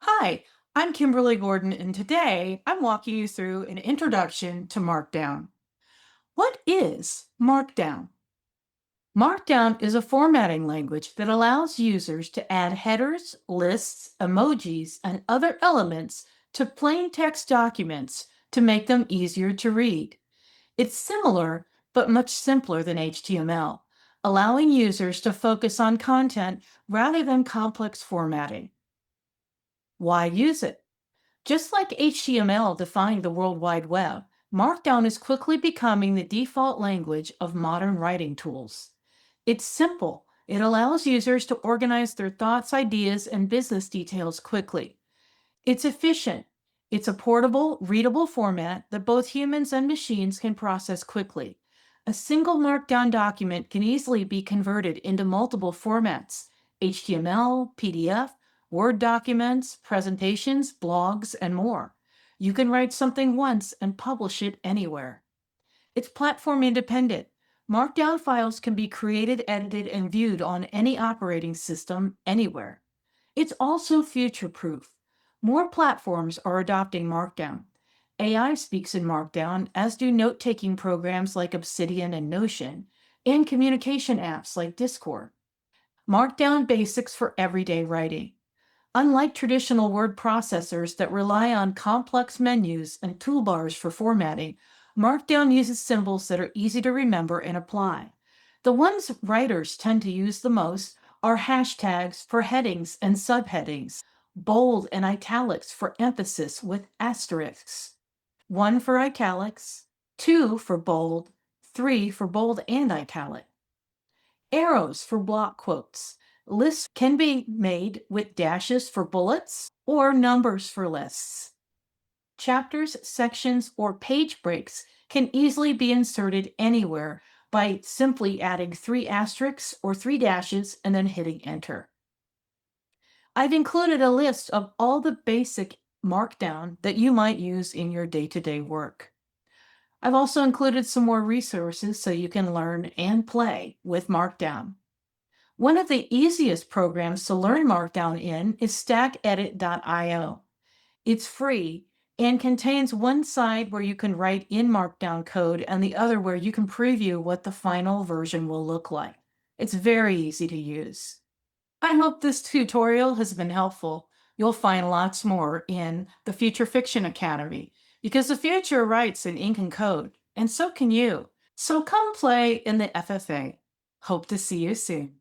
Hi, I'm Kimberly Gordon, and today I'm walking you through an introduction to Markdown. What is Markdown? Markdown is a formatting language that allows users to add headers, lists, emojis, and other elements to plain text documents to make them easier to read. It's similar, but much simpler than HTML, allowing users to focus on content rather than complex formatting. Why use it? Just like HTML defined the World Wide Web, Markdown is quickly becoming the default language of modern writing tools. It's simple. It allows users to organize their thoughts, ideas, and business details quickly. It's efficient. It's a portable, readable format that both humans and machines can process quickly. A single Markdown document can easily be converted into multiple formats: HTML, PDF, Word documents, presentations, blogs, and more. You can write something once and publish it anywhere. It's platform independent. Markdown files can be created, edited, and viewed on any operating system anywhere. It's also future proof. More platforms are adopting Markdown. AI speaks in Markdown, as do note taking programs like Obsidian and Notion, and communication apps like Discord. Markdown basics for everyday writing. Unlike traditional word processors that rely on complex menus and toolbars for formatting, Markdown uses symbols that are easy to remember and apply. The ones writers tend to use the most are hashtags for headings and subheadings, bold and italics for emphasis with asterisks, one for italics, two for bold, three for bold and italic. Arrows for block quotes. Lists can be made with dashes for bullets or numbers for lists. Chapters, sections, or page breaks can easily be inserted anywhere by simply adding three asterisks or three dashes and then hitting enter. I've included a list of all the basic Markdown that you might use in your day-to-day work. I've also included some more resources so you can learn and play with Markdown. One of the easiest programs to learn Markdown in is stackedit.io. It's free and contains one side where you can write in Markdown code and the other where you can preview what the final version will look like. It's very easy to use. I hope this tutorial has been helpful. You'll find lots more in the Future Fiction Academy because the future writes in ink and code, and so can you. So come play in the FFA. Hope to see you soon.